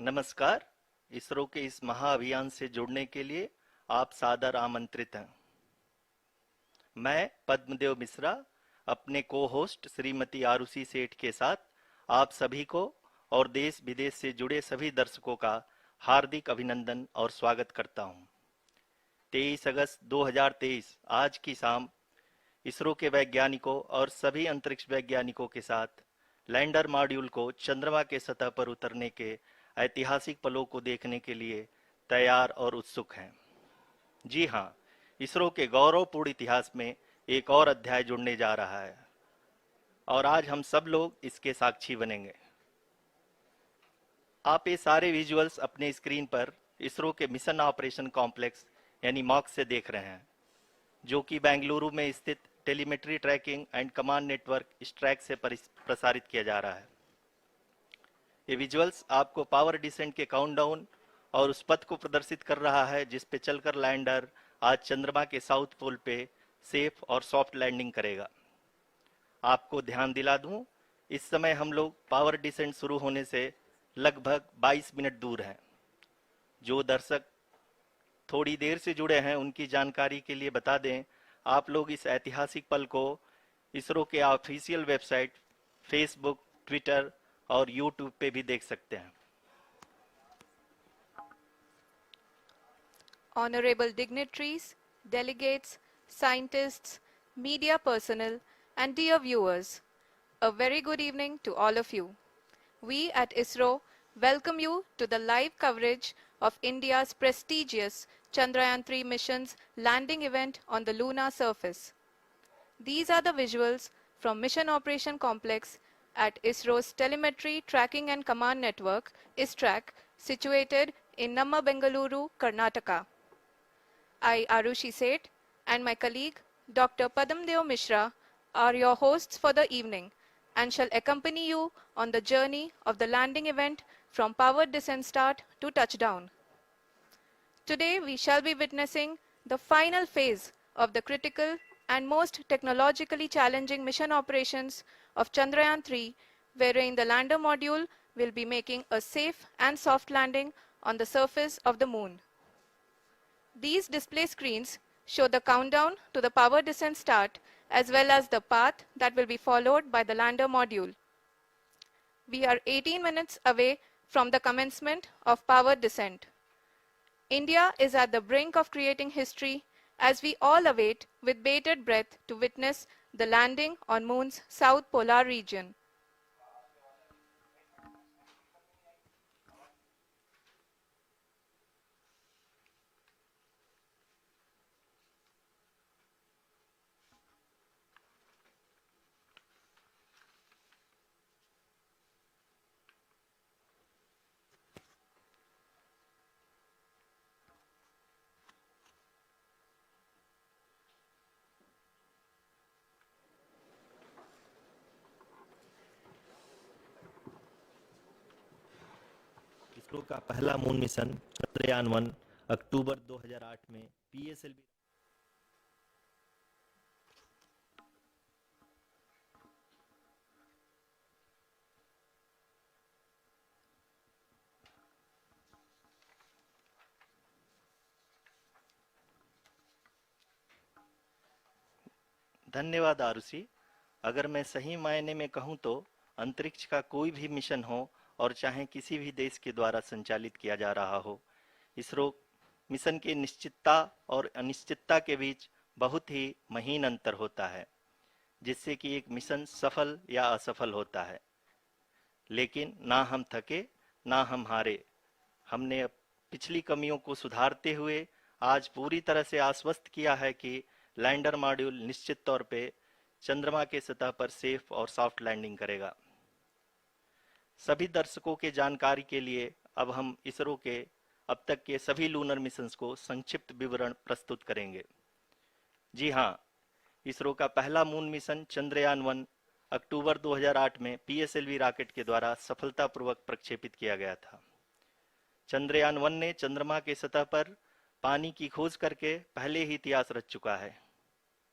नमस्कार। इसरो के इस महाअभियान से जुड़ने के लिए आप सादर आमंत्रित हैं। मैं पद्मदेव मिश्रा अपने को होस्ट श्रीमती आरुषि सेठ के साथ आप सभी को और देश विदेश से जुड़े सभी दर्शकों का हार्दिक अभिनंदन और स्वागत करता हूं। 23 अगस्त 2023 आज की शाम इसरो के वैज्ञानिकों और सभी अंतरिक्ष वैज्ञानिकों के साथ लैंडर मॉड्यूल को चंद्रमा के सतह पर उतरने के ऐतिहासिक पलों को देखने के लिए तैयार और उत्सुक हैं। जी हाँ, इसरो के गौरवपूर्ण इतिहास में एक और अध्याय जुड़ने जा रहा है और आज हम सब लोग इसके साक्षी बनेंगे। आप ये सारे विजुअल्स अपने स्क्रीन पर इसरो के मिशन ऑपरेशन कॉम्प्लेक्स यानी मॉक से देख रहे हैं, जो कि बेंगलुरु में स्थित telemetry tracking and command network ISTRAC से प्रसारित किया जा रहा है। ये विजुअल्स आपको पावर डिसेंट के काउंटडाउन और उस पथ को प्रदर्शित कर रहा है जिस पे चलकर लैंडर आज चंद्रमा के साउथ पोल पे सेफ और सॉफ्ट लैंडिंग करेगा। आपको ध्यान दिला दूं, इस समय हम लोग पावर डिसेंट शुरू होने से लगभग 22 मिनट दूर हैं। जो दर्शक थोड़ी देर से जुड़े हैं उनकी जानकारी के लिए बता दें, आप लोग इस ऐतिहासिक पल को इसरो के ऑफिशियल वेबसाइट, फेसबुक, ट्विटर और यूट्यूब पे भी देख सकते हैं। Honorable dignitaries, delegates, scientists, media personnel, and dear viewers, a very good evening to all of you. We at ISRO welcome you to the live coverage of India's prestigious Chandrayaan-3 mission's landing event on the lunar surface. These are the visuals from Mission Operation Complex at ISRO's Telemetry Tracking and Command Network, ISTRAC, situated in Namma, Bengaluru, Karnataka. I, Arushi Seth, and my colleague, Dr. Padamdeo Mishra, are your hosts for the evening and shall accompany you on the journey of the landing event from powered descent start to touchdown. Today, we shall be witnessing the final phase of the critical and most technologically challenging mission operations of Chandrayaan-3, wherein the lander module will be making a safe and soft landing on the surface of the moon. These display screens show the countdown to the power descent start as well as the path that will be followed by the lander module. We are 18 minutes away from the commencement of power descent. India is at the brink of creating history as we all await with bated breath to witness the landing on Moon's south polar region. ISRO का पहला moon mission Chandrayaan one अक्टूबर 2008 में PSLV धन्यवाद आरुषि। अगर मैं सही मायने में कहूं तो अंतरिक्ष का कोई भी मिशन हो और चाहे किसी भी देश के द्वारा संचालित किया जा रहा हो, इसरो मिशन की निश्चितता और अनिश्चितता के बीच बहुत ही महीन अंतर होता है, जिससे कि एक मिशन सफल या असफल होता है। लेकिन ना हम थके ना हम हारे। हमने पिछली कमियों को सुधारते हुए आज पूरी तरह से आश्वस्त किया है कि लैंडर मॉड्यूल निश्चित तौर पे चंद्रमा के सतह पर सेफ और सॉफ्ट लैंडिंग करेगा। सभी दर्शकों के जानकारी के लिए अब हम इसरो के अब तक के सभी लूनर मिशंस को संक्षिप्त विवरण प्रस्तुत करेंगे। जी हाँ, इसरो का पहला मून मिशन चंद्रयान-1 अक्टूबर 2008 में पीएसएलवी रॉकेट के द्वारा सफलतापूर्वक प्रक्षेपित किया गया था। चंद्रयान-1 ने चंद्रमा के सतह पर पानी की खोज करके पहले ही इतिहास रच चुका है।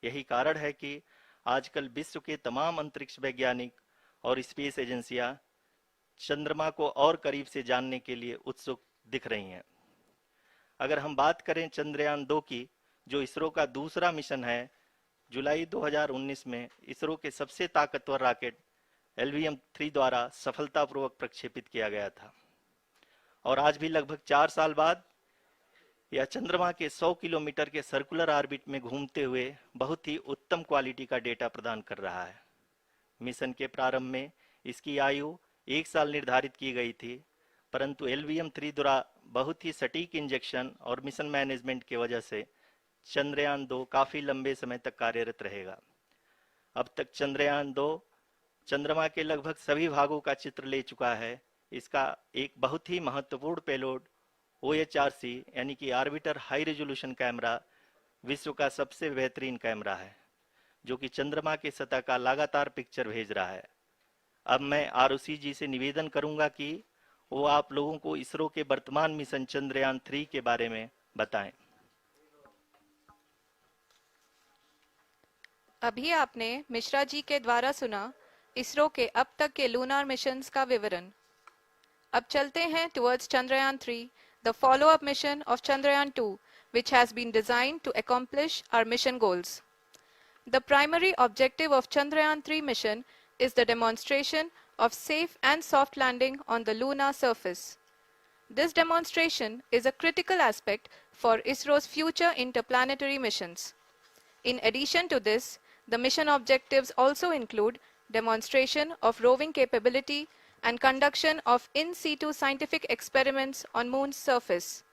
यही कारण है कि आजकल विश्व के तमाम अंतरिक्ष वैज्ञानिक और स्पेस एजेंसियां चंद्रमा को और करीब से जानने के लिए उत्सुक दिख रही हैं। अगर हम बात करें चंद्रयान 2 की, जो इसरो का दूसरा मिशन है, जुलाई 2019 में इसरो के सबसे ताकतवर रॉकेट LVM-3 द्वारा सफलतापूर्वक प्रक्षेपित किया गया था और आज भी लगभग 4 साल बाद यह चंद्रमा के 100 किलोमीटर के सर्कुलर ऑर्बिट में घूमते हुए बहुत ही उत्तम क्वालिटी का डेटा प्रदान कर रहा है। मिशन के प्रारंभ में इसकी आयु 1 साल निर्धारित की गई थी, परंतु LVM-3 द्वारा बहुत ही सटीक इंजेक्शन और मिशन मैनेजमेंट की वजह से चंद्रयान 2 काफी लंबे समय तक कार्यरत रहेगा। अब तक चंद्रयान 2 चंद्रमा के लगभग सभी भागों का चित्र ले चुका है। इसका एक बहुत ही महत्वपूर्ण पेलोड OHRC यानी कि ऑर्बिटर हाई रेजोल्यूशन कैमरा विश्व का सबसे बेहतरीन कैमरा है, जो कि चंद्रमा के सतह का लगातार पिक्चर भेज रहा है। अब मैं ROC जी से निवेदन करूंगा कि वो आप लोगों को इसरो के वर्तमान मिशन चंद्रयान 3 के बारे में बताएं। अभी आपने मिश्रा जी के द्वारा सुना इसरो के अब तक के लूनार मिशंस का विवरण। अब चलते हैं towards Chandrayaan 3, the follow-up mission of Chandrayaan 2, which has been designed to accomplish our mission goals. The primary objective of Chandrayaan 3 mission is the demonstration of safe and soft landing on the lunar surface. This demonstration is a critical aspect for ISRO's future interplanetary missions. In addition to this, the mission objectives also include demonstration of roving capability and conduction of in situ scientific experiments on Moon's surface.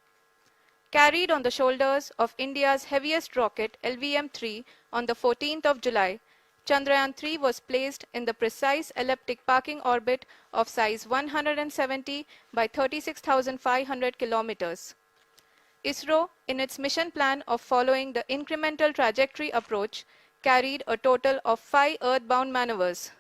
Carried on the shoulders of India's heaviest rocket LVM-3 on the 14th of July, Chandrayaan 3 was placed in the precise elliptic parking orbit of size 170 by 36,500 kilometers. ISRO, in its mission plan of following the incremental trajectory approach, carried a total of 5 earthbound maneuvers.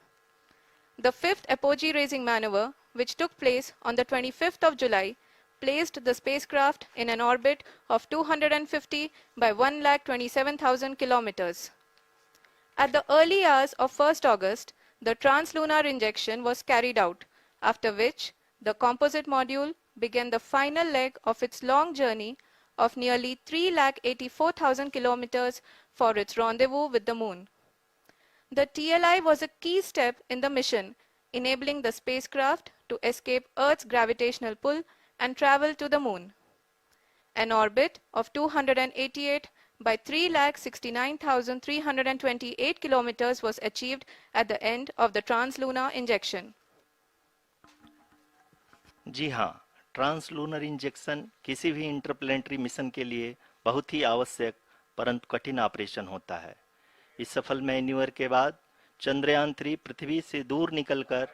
The fifth apogee raising maneuver, which took place on the 25th of July, placed the spacecraft in an orbit of 250 by 1,27,000 kilometers. At the early hours of 1st August, the translunar injection was carried out, after which the composite module began the final leg of its long journey of nearly 3,84,000 kilometers for its rendezvous with the Moon. The TLI was a key step in the mission, enabling the spacecraft to escape Earth's gravitational pull and travel to the Moon. An orbit of 288 by 3,69,328 kilometers was achieved at the end of the translunar injection. जी हाँ, translunar injection किसी भी interplanetary mission के लिए बहुत ही आवश्यक परंतु कठिन operation होता है। इस सफल मैन्यूवर के बाद चंद्रयान 3 पृथ्वी से दूर निकलकर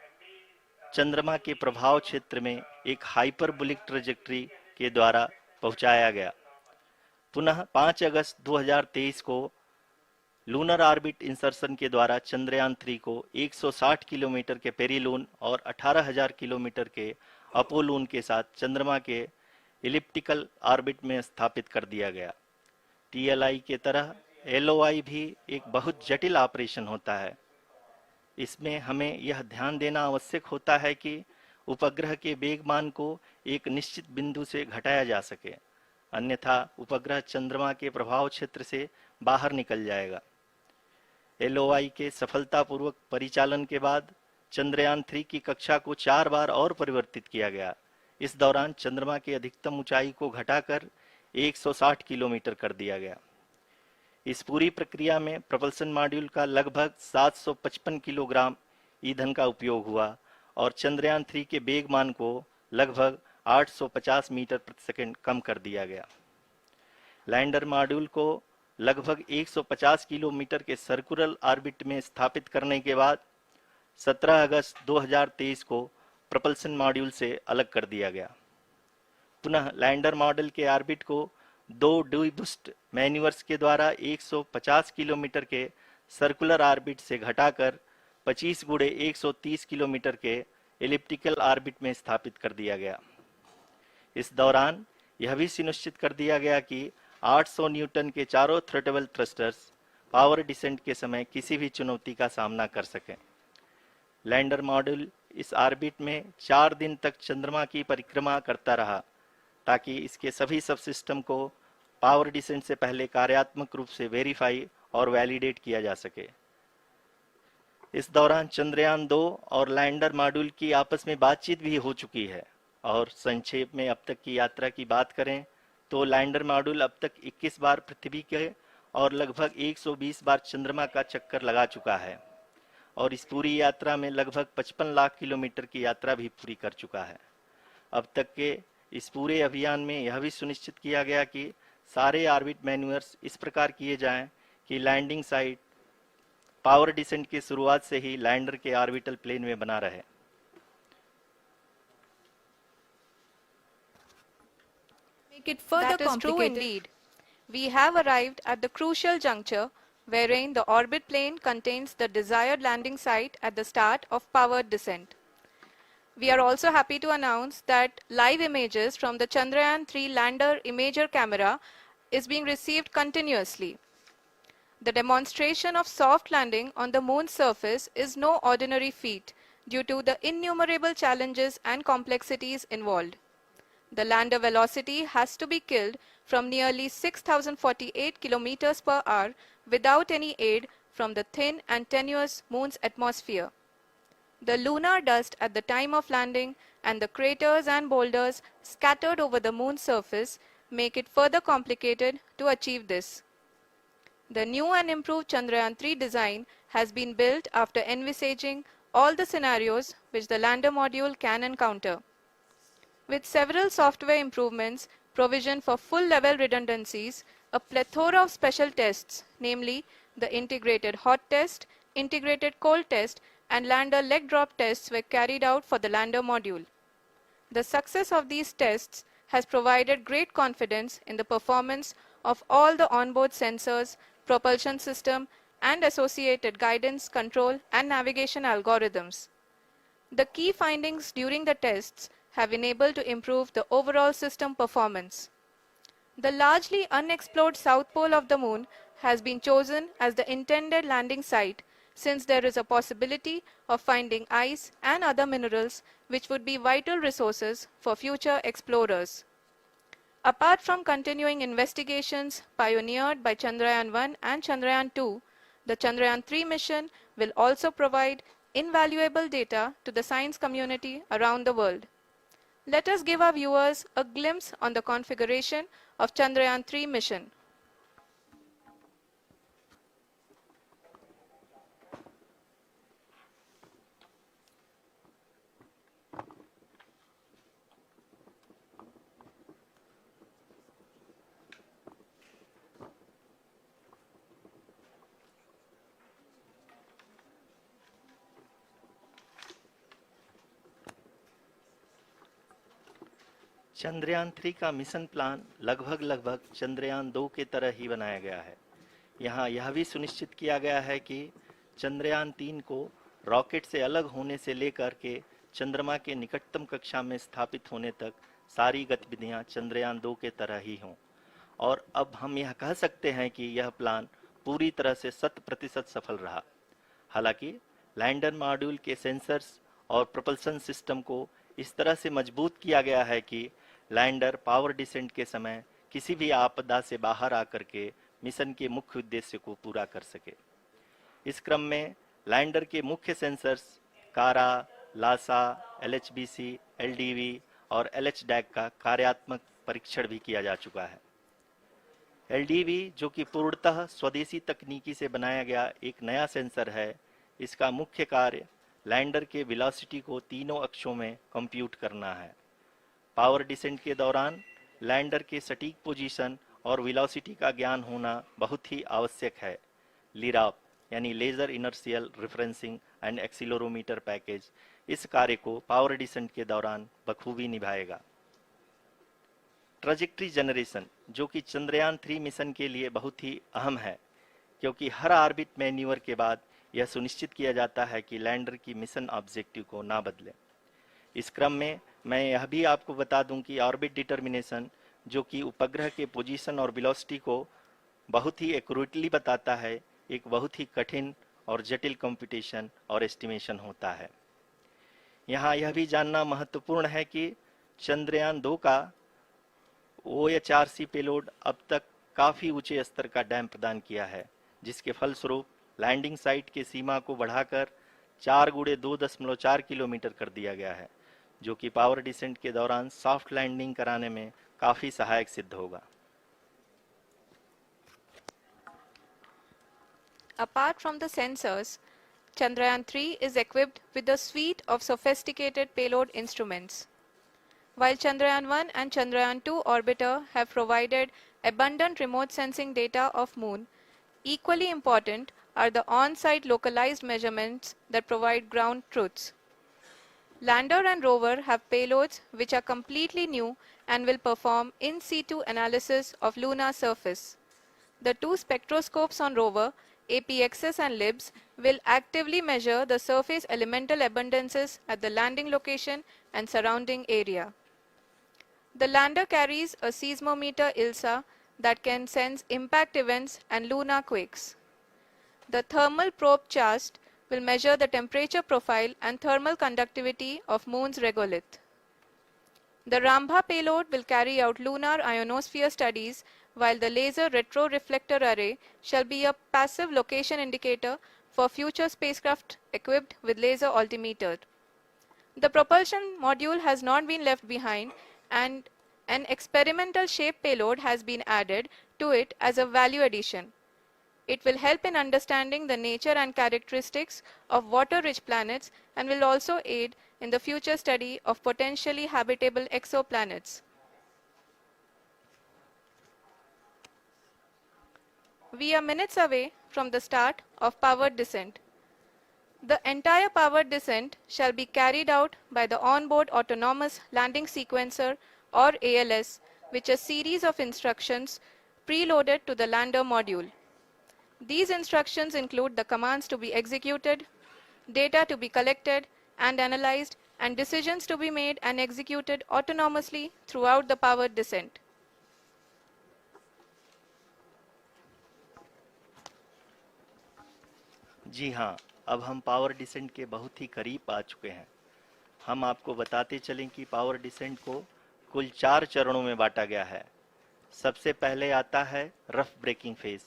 चंद्रमा के प्रभाव क्षेत्र में एक हाइपरबोलिक ट्रेजेक्टरी के द्वारा पहुंचाया गया। पुनः 5 अगस्त 2023 को लूनर ऑर्बिट इंसर्शन के द्वारा चंद्रयान 3 को 160 किलोमीटर के पेरिलून और 18,000 किलोमीटर के अपोलून के साथ चंद्रमा के इलिप्टिकल ऑर्बिट में स्थापित कर दिया गया। TLI के तरह LOI भी एक बहुत जटिल ऑपरेशन होता है। इसमें हमें यह ध्यान देना आवश्यक होता है कि उपग्रह के वेगमान को एक निश्चित बिंदु से घटाया जा सके, अन्यथा उपग्रह चंद्रमा के प्रभाव क्षेत्र से बाहर निकल जाएगा। LOI के सफलतापूर्वक परिचालन के बाद चंद्रयान 3 की कक्षा को 4 बार और परिवर्तित किया गया। इस दौरान चंद्रमा की अधिकतम ऊंचाई को घटाकर 160 किलोमीटर कर दिया गया। इस पूरी प्रक्रिया में प्रपल्सन मॉड्यूल का लगभग 755 किलोग्राम ईंधन का उपयोग हुआ और चंद्रयान 3 के वेगमान को लगभग 850 मीटर प्रति सेकंड कम कर दिया गया। लैंडर मॉड्यूल को लगभग 150 किलोमीटर के सर्कुलर ऑर्बिट में स्थापित करने के बाद 17 अगस्त 2023 को प्रपल्सन मॉड्यूल से अलग कर दिया गया। पुनः लैंडर मॉडल के ऑर्बिट को 2 डीबूस्ट मैन्यूवर्स के द्वारा 150 किलोमीटर के सर्कुलर ऑर्बिट से घटाकर 25 गुणे 130 किलोमीटर के एलिप्टिकल ऑर्बिट में स्थापित कर दिया गया। इस दौरान यह भी सुनिश्चित कर दिया गया कि 800 न्यूटन के चारों थ्रोटेबल थ्रस्टर्स पावर डिसेंट के समय किसी भी चुनौती का सामना कर सकें। लैंडर मॉड्यूल इस ऑर्बिट में 4 दिन तक चंद्रमा की परिक्रमा करता रहा, ताकि इसके सभी सब सिस्टम को पावर डिसेंट से पहले कार्यात्मक रूप से वेरीफाई और वैलिडेट किया जा सके। इस दौरान चंद्रयान 2 और लैंडर मॉड्यूल की आपस में बातचीत भी हो चुकी है। और संक्षेप में अब तक की यात्रा की बात करें तो लैंडर मॉड्यूल अब तक 21 बार पृथ्वी के और लगभग 120 बार चंद्रमा का चक्कर लगा चुका है, और इस पूरी यात्रा में लगभग 55 लाख किलोमीटर की यात्रा भी पूरी कर चुका है। अब तक के इस पूरे अभियान में यह भी सुनिश्चित किया गया कि सारे ऑर्बिट मैन्यूअर्स इस प्रकार किए जाएं कि लैंडिंग साइट पावर डिसेंट की शुरुआत से ही लैंडर के ऑर्बिटल प्लेन में बना रहे। Make it further That is true complicated. indeed. We have arrived at the crucial juncture wherein the orbit plane contains the desired landing site at the start of powered descent. We are also happy to announce that live images from the Chandrayaan-3 lander imager camera is being received continuously. The demonstration of soft landing on the moon's surface is no ordinary feat due to the innumerable challenges and complexities involved. The lander velocity has to be killed from nearly 6,048 kilometers per hour without any aid from the thin and tenuous moon's atmosphere. The lunar dust at the time of landing and the craters and boulders scattered over the moon's surface make it further complicated to achieve this. The new and improved Chandrayaan-3 design has been built after envisaging all the scenarios which the lander module can encounter. With several software improvements, provision for full-level redundancies, a plethora of special tests, namely the integrated hot test, integrated cold test, and lander leg drop tests were carried out for the lander module. The success of these tests has provided great confidence in the performance of all the onboard sensors, propulsion system, and associated guidance, control, and navigation algorithms. The key findings during the tests have enabled to improve the overall system performance. The largely unexplored south pole of the moon has been chosen as the intended landing site, since there is a possibility of finding ice and other minerals which would be vital resources for future explorers. Apart from continuing investigations pioneered by Chandrayaan-1 and Chandrayaan-2, the Chandrayaan-3 mission will also provide invaluable data to the science community around the world. Let us give our viewers a glimpse on the configuration of Chandrayaan-3 mission. Chandrayaan 3 का mission plan लगभग चंद्रयान 2 के तरह ही बनाया गया है। यहाँ यह भी सुनिश्चित किया गया है कि चंद्रयान 3 को रॉकेट से अलग होने से लेकर के चंद्रमा के निकटतम कक्षा में स्थापित होने तक सारी गतिविधियां चंद्रयान 2 के तरह ही हों। और अब हम यह कह सकते हैं कि यह प्लान पूरी तरह से 100% सफल रहा। हालांकि लैंडर मॉड्यूल के सेंसर्स और प्रोपल्शन सिस्टम को इस तरह से मजबूत किया गया है कि लैंडर पावर डिसेंट के समय किसी भी आपदा से बाहर आकर के मिशन के मुख्य उद्देश्य को पूरा कर सके। इस क्रम में लैंडर के मुख्य सेंसर्स कारा, लासा, LHBC, LDV और LHDAC का कार्यात्मक परीक्षण भी किया जा चुका है। LDV, जो कि पूर्णतः स्वदेशी तकनीकी से बनाया गया एक नया सेंसर है, इसका मुख्य कार्य लैंडर के वेलोसिटी को तीनों अक्षों में कंप्यूट करना है। पावर डिसेंट के दौरान लैंडर के सटीक पोजीशन और वेलोसिटी का ज्ञान होना बहुत ही आवश्यक है। लिराप यानी laser inertial referencing and accelerometer package इस कार्य को पावर डिसेंट के दौरान बखूबी निभाएगा। ट्रैजेक्टरी जनरेशन, जो कि चंद्रयान 3 मिशन के लिए बहुत ही अहम है, क्योंकि हर ऑर्बिट मैन्यूवर के बाद यह सुनिश्चित किया जाता है कि लैंडर की मिशन ऑब्जेक्टिव को ना बदले। इस क्रम में मैं यह भी आपको बता दूं कि ऑर्बिट डिटर्मिनेशन, जो कि उपग्रह के पोजीशन और वेलोसिटी को बहुत ही एक्यूरेटली बताता है, एक बहुत ही कठिन और जटिल कंप्यूटेशन और एस्टिमेशन होता है। यहाँ यह भी जानना महत्वपूर्ण है कि चंद्रयान 2 का OHRC पेलोड अब तक काफी ऊंचे स्तर का डैम प्रदान किया है, जिसके फलस्वरूप लैंडिंग साइट की सीमा को बढ़ाकर 4 × 2.4 किलोमीटर कर दिया गया है, जो कि पावर डिसेंट के दौरान सॉफ्ट लैंडिंग कराने में काफी सहायक सिद्ध होगा। Apart from the sensors, Chandrayaan 3 is equipped with a suite of sophisticated payload instruments. While Chandrayaan 1 and Chandrayaan 2 orbiter have provided abundant remote sensing data of Moon, equally important are the on-site localized measurements that provide ground truths. Lander and rover have payloads which are completely new and will perform in situ analysis of lunar surface. The two spectroscopes on rover, APXS and LIBS, will actively measure the surface elemental abundances at the landing location and surrounding area. The lander carries a seismometer ILSA that can sense impact events and lunar quakes. The thermal probe CHAST will measure the temperature profile and thermal conductivity of Moon's regolith. The Rambha payload will carry out lunar ionosphere studies, while the laser retroreflector array shall be a passive location indicator for future spacecraft equipped with laser altimeter. The propulsion module has not been left behind, and an experimental shape payload has been added to it as a value addition. It will help in understanding the nature and characteristics of water-rich planets and will also aid in the future study of potentially habitable exoplanets. We are minutes away from the start of powered descent. The entire powered descent shall be carried out by the onboard autonomous landing sequencer, or ALS, which is a series of instructions preloaded to the lander module. These instructions include the commands to be executed, data to be collected and analyzed, and decisions to be made and executed autonomously throughout the powered descent. जी हाँ, अब हम power descent के बहुत ही करीब आ चुके हैं। हम आपको बताते चलें कि पावर डिसेंट को कुल 4 चरणों में बांटा गया है। सबसे पहले आता है रफ ब्रेकिंग फेज,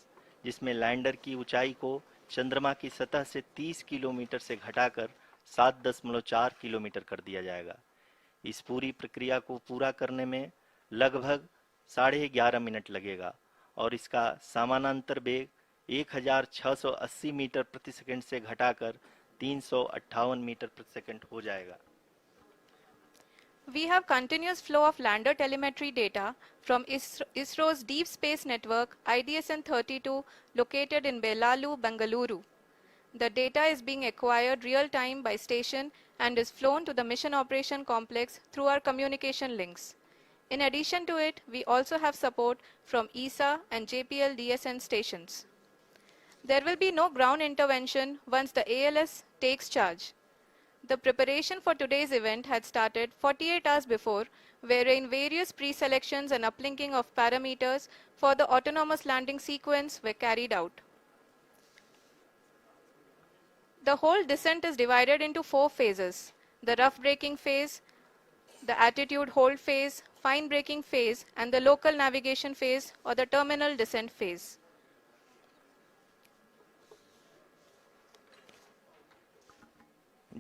जिसमें लैंडर की ऊंचाई को चंद्रमा की सतह से 30 किलोमीटर से घटाकर 7.4 किलोमीटर कर दिया जाएगा। इस पूरी प्रक्रिया को पूरा करने में लगभग 11.5 मिनट लगेगा और इसका समानांतर वेग 1680 मीटर प्रति सेकंड से घटाकर 358 मीटर प्रति सेकंड हो जाएगा। We have continuous flow of lander telemetry data from ISRO's Deep Space Network IDSN-32 located in Belalu, Bengaluru. The data is being acquired real-time by station and is flown to the Mission Operation Complex through our communication links. In addition to it, we also have support from ESA and JPL DSN stations. There will be no ground intervention once the ALS takes charge. The preparation for today's event had started 48 hours before, wherein various pre-selections and uplinking of parameters for the autonomous landing sequence were carried out. The whole descent is divided into 4 phases: the rough braking phase, the attitude hold phase, fine braking phase, and the local navigation phase or the terminal descent phase.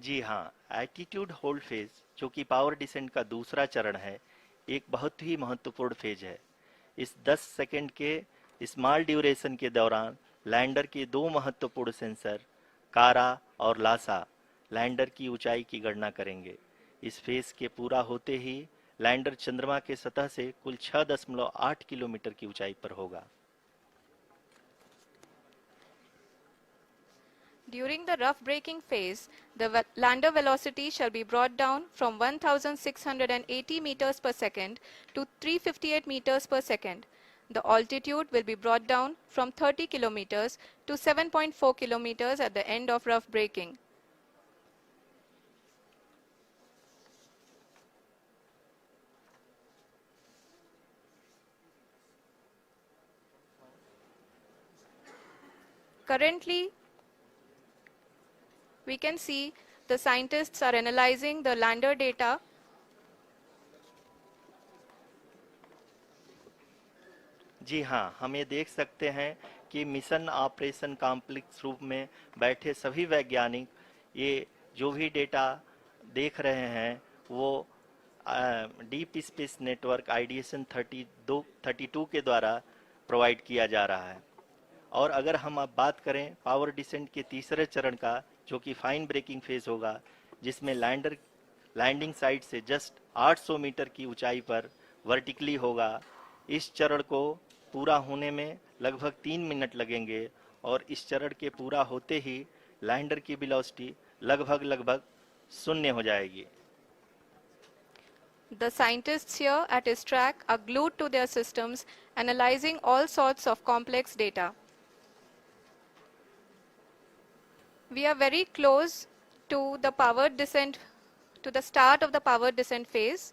जी हाँ, attitude hold phase, जो कि power descent का दूसरा चरण है, एक बहुत ही महत्वपूर्ण फेज है। इस 10 सेकंड के स्मॉल ड्यूरेशन के दौरान लैंडर के 2 महत्वपूर्ण सेंसर कारा और लासा लैंडर की ऊंचाई की गणना करेंगे। इस फेज के पूरा होते ही लैंडर चंद्रमा के सतह से कुल 6.8 किलोमीटर की ऊंचाई पर होगा। During the rough braking phase, the lander velocity shall be brought down from 1680 meters per second to 358 meters per second. The altitude will be brought down from 30 kilometers to 7.4 kilometers at the end of rough braking. Currently, we can see the scientists are analyzing the lander data. जी हाँ, हम ये देख सकते हैं कि mission operation complex रूप में बैठे सभी वैज्ञानिक ये जो भी डेटा देख रहे हैं वो डीप स्पेस नेटवर्क आईडीएसन 32 के द्वारा प्रोवाइड किया जा रहा है। और अगर हम अब बात करें पावर डिसेंट के तीसरे चरण का, जो कि फाइन ब्रेकिंग फेज होगा, जिसमें लैंडिंग साइट से जस्ट 800 मीटर की ऊंचाई पर वर्टिकली होगा। इस चरण को पूरा होने में लगभग 3 मिनट लगेंगे और इस चरण के पूरा होते ही लैंडर की वेलोसिटी लगभग शून्य हो जाएगी। The scientists here at ISTRAC are glued to their systems, analyzing all sorts of complex data. We are very close to the power descent, to the start of the power descent phase.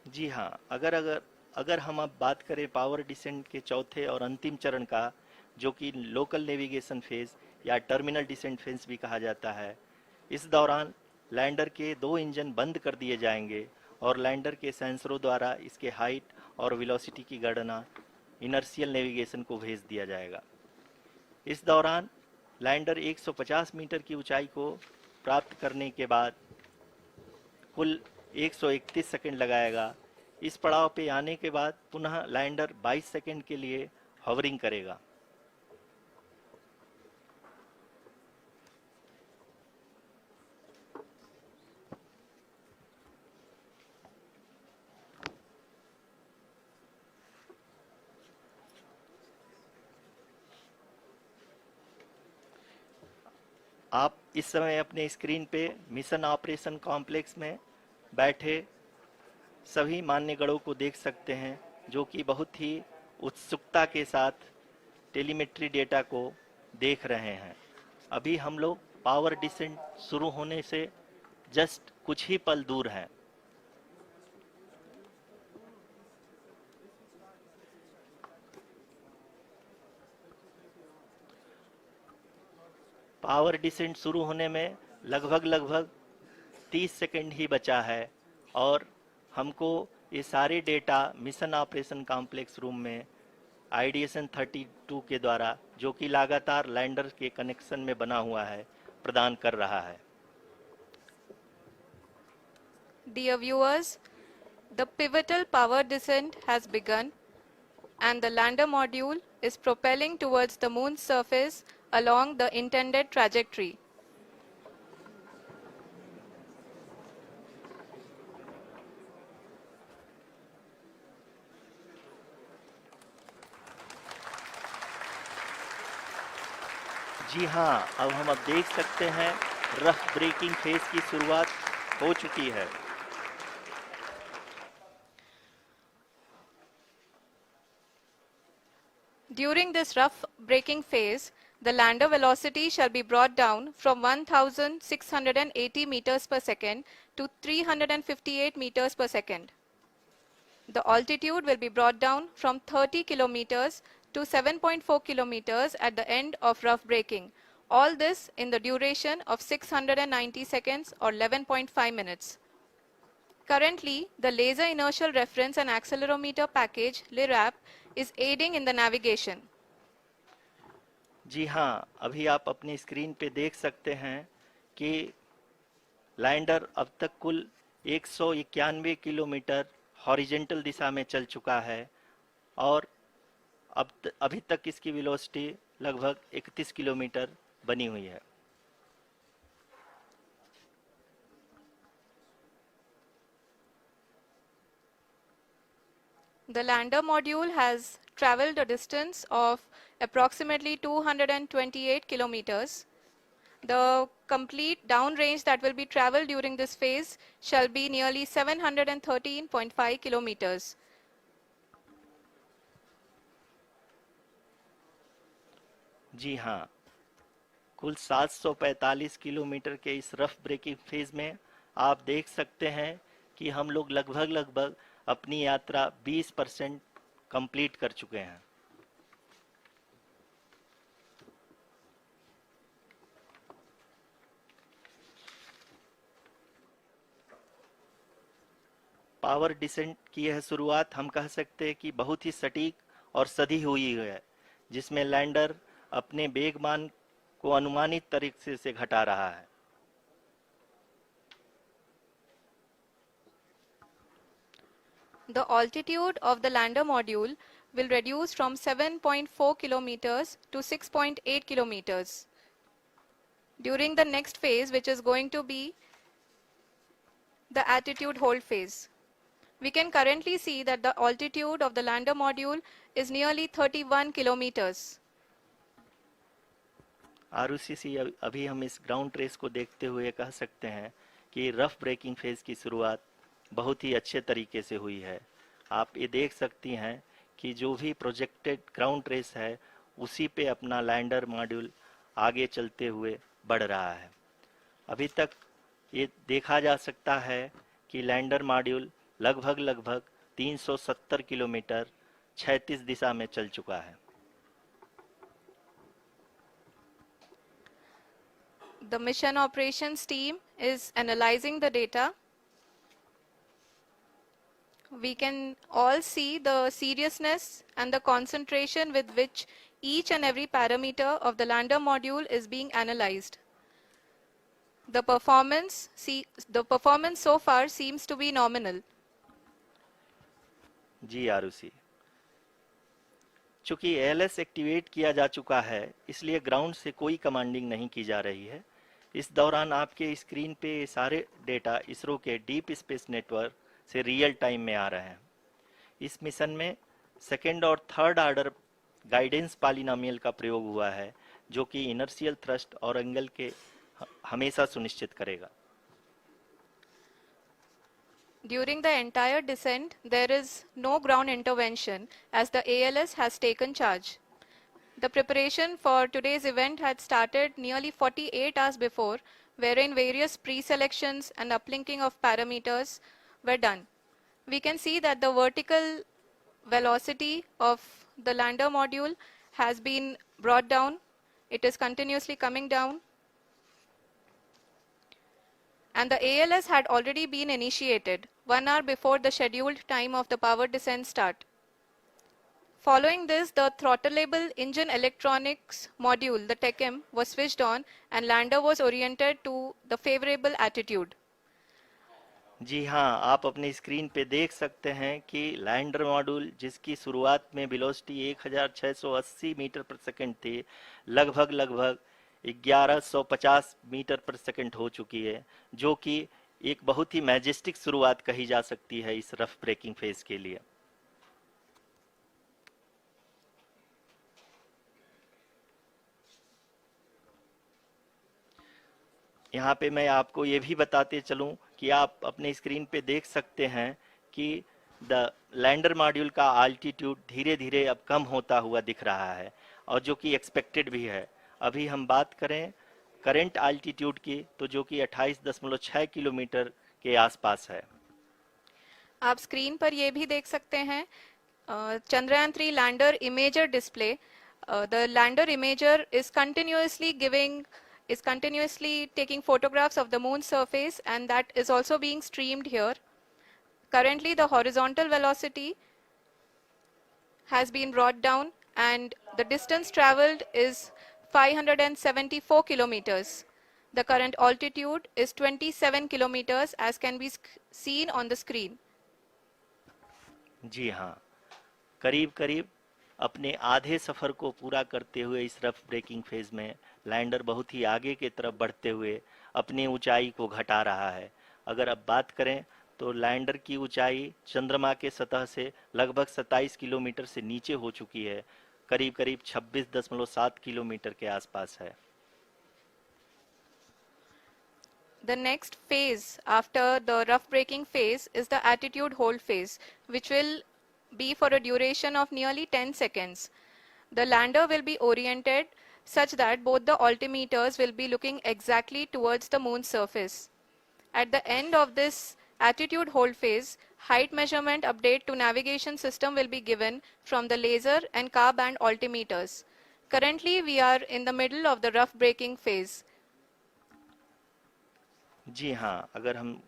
जी हाँ, अगर हम अब बात करें power descent के चौथे और अंतिम चरण का, जो कि लोकल नेविगेशन फेज या टर्मिनल डिसेंट फेज भी कहा जाता है, इस दौरान लैंडर के 2 इंजन बंद कर दिए जाएंगे और लैंडर के सेंसरों द्वारा इसके हाइट और वेलोसिटी की गणना इनर्शियल नेविगेशन को भेज दिया जाएगा। इस दौरान लैंडर 150 मीटर की ऊंचाई को प्राप्त करने के बाद कुल 131 सेकंड लगाएगा। इस पड़ाव पे आने के बाद पुनः लैंडर 22 सेकंड के लिए हॉवरिंग करेगा। आप इस समय अपने स्क्रीन पे मिशन ऑपरेशन कॉम्प्लेक्स में बैठे सभी मान्यगणों को देख सकते हैं, जो कि बहुत ही उत्सुकता के साथ टेलीमेट्री डेटा को देख रहे हैं। अभी हम लोग पावर डिसेंट शुरू होने से जस्ट कुछ ही पल दूर हैं। पावर डिसेंट शुरू होने में लगभग 30 सेकंड ही बचा है और हमको ये सारे data mission operation complex room में आईडीएसन 32 के द्वारा, जो कि लगातार लैंडर के कनेक्शन में बना हुआ है, प्रदान कर रहा है। Dear viewers, the pivotal power descent has begun and the lander module is propelling towards the moon's surface along the intended trajectory. जी हाँ, अब हम देख सकते हैं रफ ब्रेकिंग फेज की शुरुआत हो चुकी है। During this rough braking phase, the lander velocity shall be brought down from 1680 meters per second to 358 meters per second. The altitude will be brought down from 30 kilometers to 7.4 kilometers at the end of rough braking. All this in the duration of 690 seconds or 11.5 minutes. Currently, the Laser Inertial Reference and Accelerometer package (LIRAP) is aiding in the navigation. जी हाँ, अभी आप अपनी screen पे देख सकते हैं कि lander अब तक कुल 191 किलोमीटर हॉरिजेंटल दिशा में चल चुका है और अभी तक इसकी वेलोसिटी लगभग 31 किलोमीटर बनी हुई है। The lander module has traveled a distance of approximately 228 kilometers. The complete downrange that will be traveled during this phase shall be nearly 713.5 kilometers. जी हाँ, कुल 745 किलोमीटर के इस रफ ब्रेकिंग फेज में आप देख सकते हैं कि हम लोग लगभग अपनी यात्रा 20% कंप्लीट कर चुके हैं। पावर डिसेंट की यह शुरुआत हम कह सकते हैं कि बहुत ही सटीक और सधी हुई है, जिसमें लैंडर अपने वेगमान को अनुमानित तरीके से घटा रहा है। The altitude of the lander module will reduce from 7.4 kilometers to 6.8 kilometers. During the next phase, which is going to be the attitude hold phase. We can currently see that the altitude of the lander module is nearly 31 kilometers. Arushi, अभी हम इस ground trace को देखते हुए कह सकते हैं कि रफ ब्रेकिंग फेज की शुरुआत बहुत ही अच्छे तरीके से हुई है। आप ये देख सकती हैं कि जो भी प्रोजेक्टेड ग्राउंड ट्रेस है उसी पे अपना लैंडर मॉड्यूल आगे चलते हुए बढ़ रहा है। अभी तक ये देखा जा सकता है कि लैंडर मॉड्यूल लगभग 370 किलोमीटर क्षैतिज दिशा में चल चुका है। The mission operations team is analyzing the data. We can all see the seriousness and the concentration with which each and every parameter of the lander module is being analyzed. The performance so far seems to be nominal. जी आरुषि, चूंकि ALS activate किया जा चुका है इसलिए ground से कोई commanding नहीं की जा रही है। इस दौरान आपके स्क्रीन पे ये सारे डेटा इसरो के डीप स्पेस नेटवर्क से रियल टाइम में आ रहे हैं। इस मिशन में सेकेंड और थर्ड ऑर्डर गाइडेंस पॉलिनोमियल का प्रयोग हुआ है, जो कि इनर्शियल थ्रस्ट और एंगल के हमेशा सुनिश्चित करेगा। During the entire descent, there is no ground intervention as the ALS has taken charge. The preparation for today's event had started nearly 48 hours before, wherein various pre-selections and uplinking of parameters were done. We can see that the vertical velocity of the lander module has been brought down. It is continuously coming down. And the ALS had already been initiated 1 hour before the scheduled time of the power descent start. Following this, the throttleable engine electronics module, the TECM, was switched on and lander was oriented to the favorable attitude. जी हाँ, आप अपनी screen पे देख सकते हैं कि lander module जिसकी शुरुआत में वेलोसिटी 1680 मीटर पर सेकंड थी, लगभग 1150 मीटर पर सेकंड हो चुकी है, जो कि एक बहुत ही मैजेस्टिक शुरुआत कही जा सकती है इस रफ ब्रेकिंग फेज के लिए। यहाँ पे मैं आपको ये भी बताते चलूं कि आप अपने स्क्रीन पे देख सकते हैं कि द लैंडर मॉड्यूल का आल्टीट्यूड धीरे धीरे अब कम होता हुआ दिख रहा है, और जो कि एक्सपेक्टेड भी है। अभी हम बात करें करंट आल्टीट्यूड की, तो जो कि 28.6 किलोमीटर के आसपास है। आप स्क्रीन पर ये भी देख सकते हैं Chandrayaan 3 lander imager display. The lander imager is continuously taking photographs of the moon's surface, and that is also being streamed here. Currently, the horizontal velocity has been brought down and the distance traveled is 574 kilometers. The current altitude is 27 kilometers as can be seen on the screen. जी हाँ, करीब करीब अपने आधे सफर को पूरा करते हुए इस रफ ब्रेकिंग फेज में लैंडर बहुत ही आगे की तरफ बढ़ते हुए अपनी ऊंचाई को घटा रहा है। अगर अब बात करें तो लैंडर की ऊंचाई चंद्रमा के सतह से लगभग 27 किलोमीटर से नीचे हो चुकी है, करीब करीब 26.7 किलोमीटर के आसपास है। The next phase after the rough braking phase is the attitude hold phase, which will be for a duration of nearly 10 seconds. The lander will be oriented such that both the altimeters will be looking exactly towards the moon's surface. At the end of this attitude hold phase, height measurement update to navigation system will be given from the laser and car band altimeters. Currently, we are in the middle of the rough braking phase. जी हाँ, अगर हम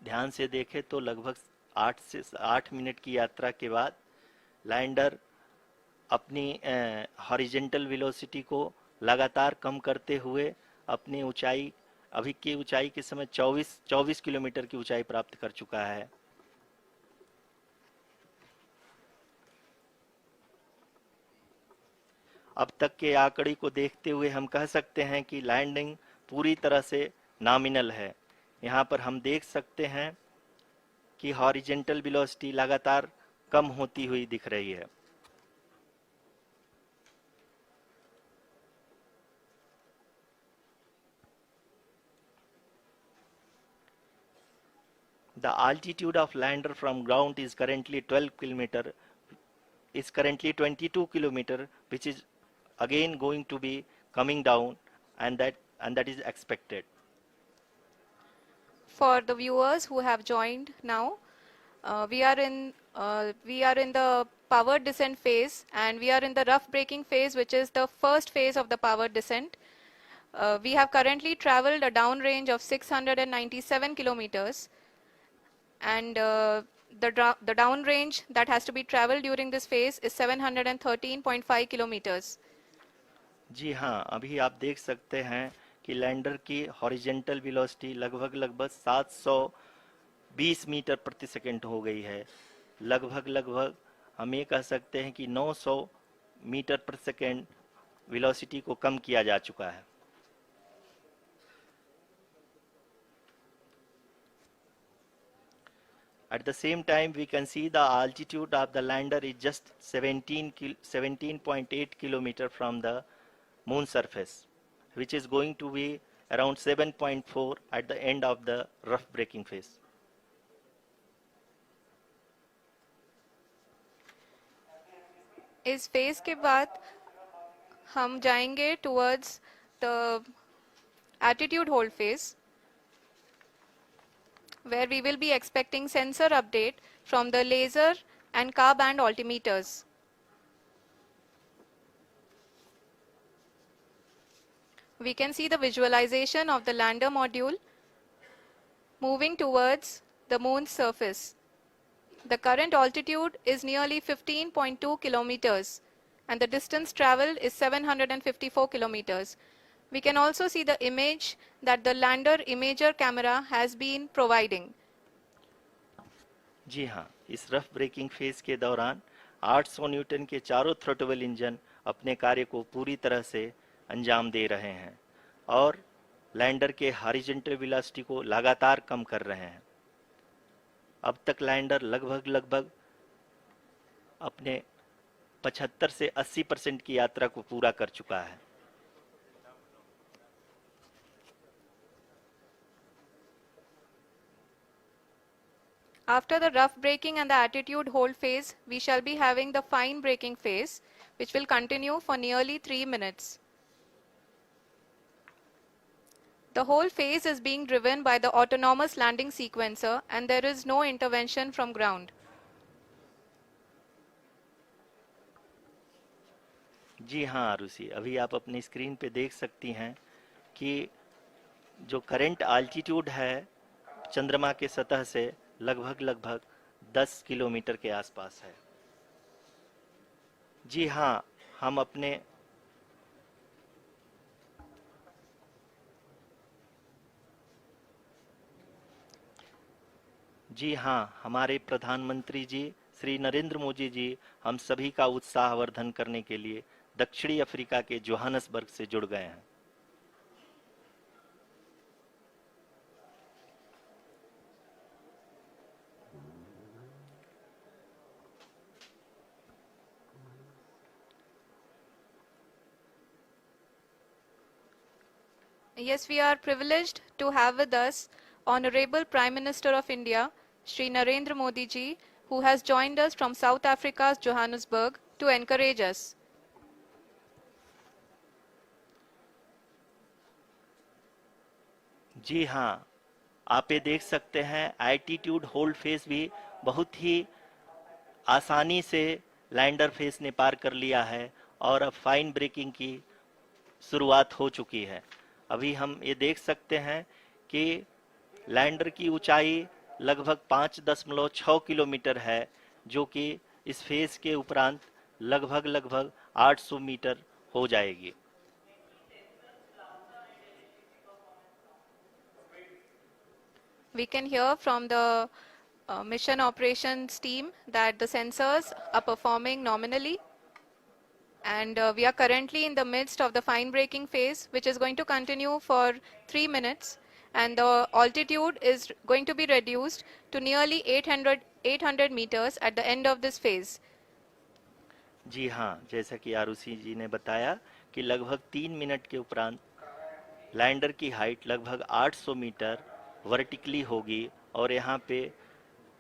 ध्यान से देखें तो लगभग 8 minute की यात्रा के बाद लैंडर अपनी हॉरिजेंटल वेलोसिटी को लगातार कम करते हुए अपनी ऊंचाई, अभी की ऊंचाई के समय 24 किलोमीटर की ऊंचाई प्राप्त कर चुका है। अब तक के आंकड़े को देखते हुए हम कह सकते हैं कि लैंडिंग पूरी तरह से नॉमिनल है। यहाँ पर हम देख सकते हैं कि हॉरिजेंटल वेलोसिटी लगातार कम होती हुई दिख रही है। The altitude of lander from ground is currently 22 kilometer, which is again going to be coming down, and that is expected. For the viewers who have joined now, we are in the powered descent phase, and we are in the rough braking phase, which is the first phase of the powered descent. We have currently traveled a downrange of 697 kilometers, and the downrange that has to be traveled during this phase is 713.5 kilometers. जी हाँ, अभी आप देख सकते हैं कि lander की horizontal velocity लगभग 720 metre प्रति सेकंड हो गई है। लगभग हम ये कह सकते हैं कि 900 मीटर प्रति सेकंड वेलोसिटी को कम किया जा चुका है। At the same time, we can see the altitude of the lander is just 17.8 kilometer from the moon surface, which is going to be around 7.4 at the end of the rough braking phase. इस phase के बाद हम जाएंगे towards the attitude hold phase, where we will be expecting sensor update from the laser and car band altimeters. We can see the visualization of the lander module moving towards the moon's surface. The current altitude is nearly 15.2 kilometers, and the distance traveled is 754 kilometers. We can also see the image that the lander imager camera has been providing. जी हाँ, इस rough breaking phase के दौरान 800 Newton के चारों throttle engine अपने कार्य को पूरी तरह से अंजाम दे रहे हैं और लैंडर के हॉरिजॉन्टल वेलोसिटी को लगातार कम कर रहे हैं। अब तक लैंडर लगभग अपने 75 से 80% की यात्रा को पूरा कर चुका है। After the rough braking and the attitude hold phase, we shall be having the fine braking phase, which will continue for nearly 3 minutes. The whole phase is being driven by the autonomous landing sequencer, and there is no intervention from ground. जी हाँ आरुषि, अभी आप अपनी screen पे देख सकती हैं कि जो करंट आल्टीट्यूड है चंद्रमा के सतह से लगभग 10 किलोमीटर के आसपास है। जी हाँ, हमारे प्रधानमंत्री जी श्री नरेंद्र मोदी जी हम सभी का उत्साहवर्धन करने के लिए दक्षिणी अफ्रीका के जोहानसबर्ग से जुड़ गए हैं। Yes, we are privileged to have with us Honorable Prime Minister of India, Shri Narendra Modi ji, who has joined us from South Africa's Johannesburg to encourage us. जी हाँ, आप ये देख सकते हैं एल्टीट्यूड होल्ड फेस भी बहुत ही आसानी से लैंडर फेस ने पार कर लिया है और अब फाइन ब्रेकिंग की शुरुआत हो चुकी है। अभी हम ये देख सकते हैं कि लैंडर की ऊंचाई लगभग 5.6 किलोमीटर है, जो कि इस फेज के उपरांत लगभग 800 मीटर हो जाएगी। We can hear from the mission operations team that the sensors are performing nominally, and we are currently in the midst of the fine braking phase, which is going to continue for 3 minutes, and the altitude is going to be reduced to nearly 800 meters at the end of this phase. जी हाँ, जैसा कि आरुषि जी ने बताया कि लगभग 3 minute के उपरांत lander की हाइट लगभग 800 मीटर वर्टिकली होगी, और यहाँ पे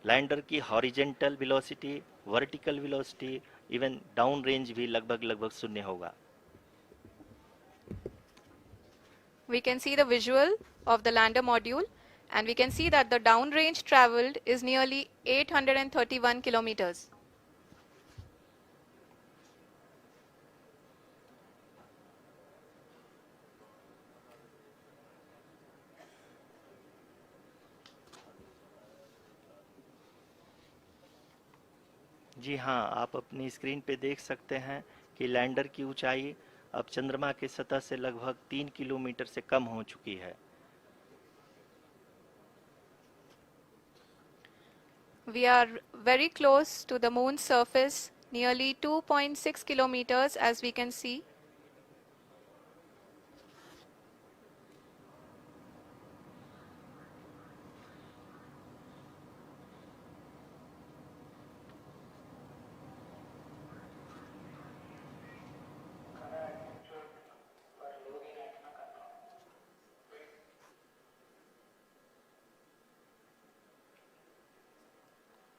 लैंडर की horizontal velocity, vertical velocity, even down range भी लगभग शून्य होगा। We can see the visual of the lander module, and we can see that the downrange traveled is nearly 831 kilometers. जी हाँ, आप अपनी स्क्रीन पे देख सकते हैं कि लैंडर की ऊंचाई अब चंद्रमा की सतह से लगभग 3 किलोमीटर से कम हो चुकी है। We are very close to the moon's surface, nearly 2.6 kilometers as we can see.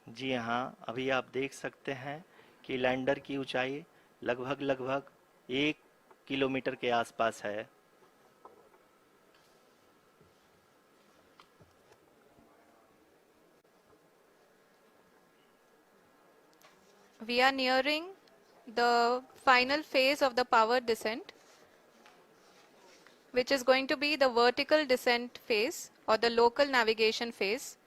जी हाँ, अभी आप देख सकते हैं कि लैंडर की ऊंचाई लगभग 1 किलोमीटर के आसपास है। We are nearing the final phase of the power descent, which is going to be the vertical descent phase or the local navigation phase.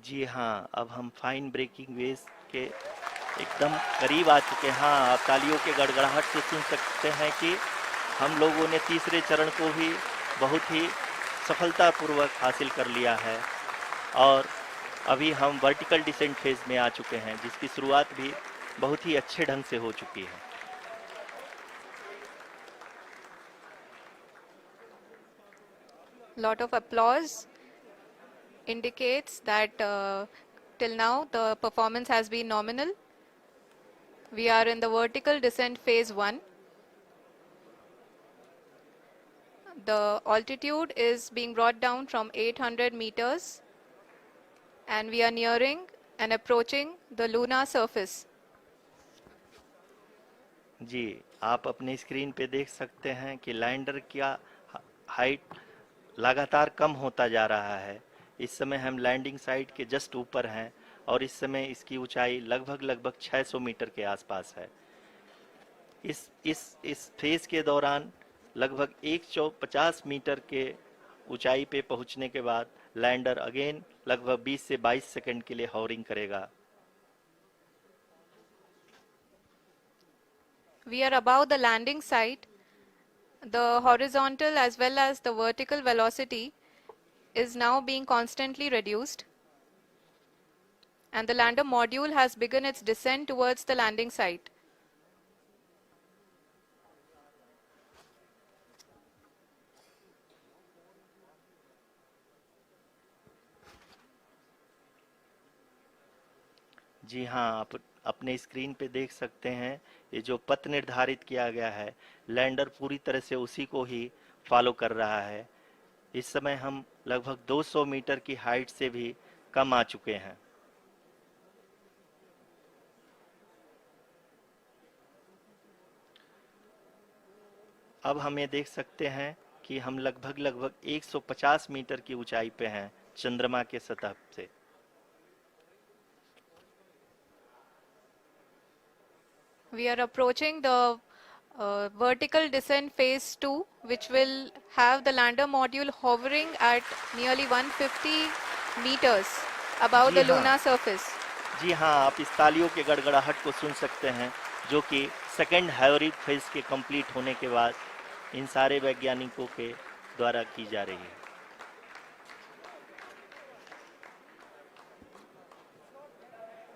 जी हाँ, अब हम फाइन ब्रेकिंग वेव के एकदम करीब आ चुके हैं। हाँ, आप तालियों के गड़गड़ाहट से सुन सकते हैं कि हम लोगों ने तीसरे चरण को भी बहुत ही सफलतापूर्वक हासिल कर लिया है, और अभी हम वर्टिकल डिसेंट फेज में आ चुके हैं, जिसकी शुरुआत भी बहुत ही अच्छे ढंग से हो चुकी है। Lot of applause indicates that till now the performance has been nominal. We are in the vertical descent phase 1. The altitude is being brought down from 800 meters, and we are nearing and approaching the lunar surface. जी, आप अपने screen पे देख सकते हैं कि lander का height लगातार कम होता जा रहा है। इस समय हम लैंडिंग साइट के जस्ट ऊपर हैं, और इस समय इसकी ऊंचाई लगभग 600 मीटर के आसपास है। इस फेज के दौरान लगभग 150 मीटर के ऊंचाई पे पहुंचने के बाद लैंडर अगेन लगभग 20 से 22 सेकंड के लिए हॉवरिंग करेगा। We are above the landing site. The horizontal as well as the vertical velocity is now being constantly reduced, and the lander module has begun its descent towards the landing site. जी हाँ, आप अपने screen पे देख सकते हैं, ये जो पथ निर्धारित किया गया है, लैंडर पूरी तरह से उसी को ही फॉलो कर रहा है। इस समय हम लगभग 200 मीटर की हाइट से भी कम आ चुके हैं। अब हम ये देख सकते हैं कि हम लगभग 150 मीटर की ऊंचाई पे हैं चंद्रमा के सतह से। We are approaching the vertical descent phase 2, which will have the lander module hovering at nearly 150 meters above ji the हाँ, lunar surface. जी हाँ, आप इस तालियों के गड़गड़ाहट को सुन सकते हैं, जो कि सेकंड हाइब्रिड फेज के कंप्लीट होने के बाद इन सारे वैज्ञानिकों के द्वारा की जा रही है।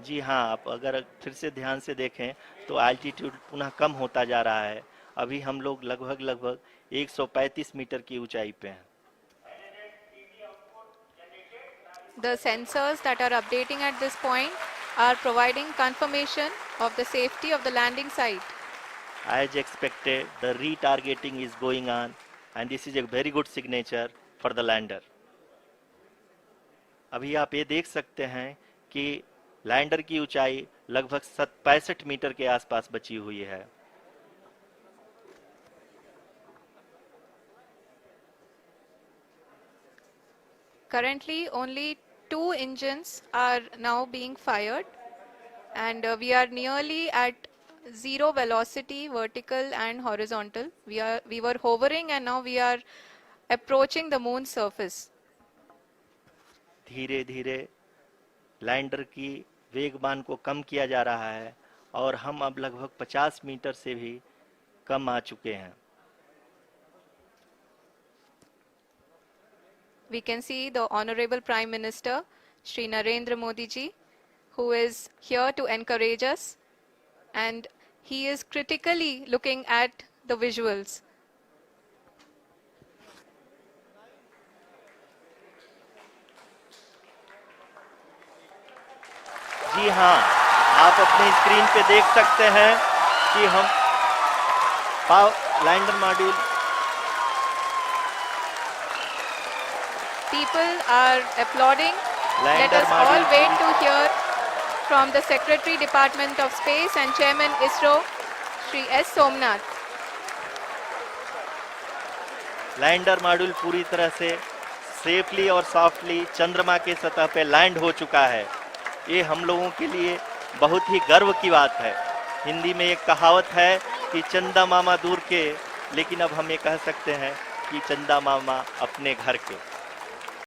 जी हाँ, आप अगर फिर से ध्यान से देखें तो एल्टीट्यूड पुनः कम होता जा रहा है। अभी हम लोग लगभग 135 मीटर की ऊंचाई पे हैं। The sensors that are updating at this point are providing confirmation of the safety of the landing site. As expected, the retargeting is going on and this is a very good signature for the lander. अभी आप ये देख सकते हैं कि lander की ऊंचाई लगभग 65 मीटर के आसपास बची हुई है। Currently, only 2 engines are now being fired, and we are nearly at zero velocity, vertical and horizontal. We were hovering, and now we are approaching the moon's surface. धीरे धीरे लैंडर की वेगमान को कम किया जा रहा है और हम अब लगभग 50 मीटर से भी कम आ चुके हैं। We can see the Honorable Prime Minister, Shri Narendra Modi ji, who is here to encourage us, and he is critically looking at the visuals. जी हाँ, आप अपने स्क्रीन पे देख सकते हैं कि हम lander module People are applauding. Let lander us all module wait to hear from the Secretary Department of Space and Chairman ISRO, Shri S. Somnath. Lander module पूरी तरह से सेफली और सॉफ्टली चंद्रमा के सतह पे लैंड हो चुका है। ये हम लोगों के लिए बहुत ही गर्व की बात है। हिंदी में एक कहावत है कि चंदा मामा दूर के, लेकिन अब हम ये कह सकते हैं कि चंदा मामा अपने घर के।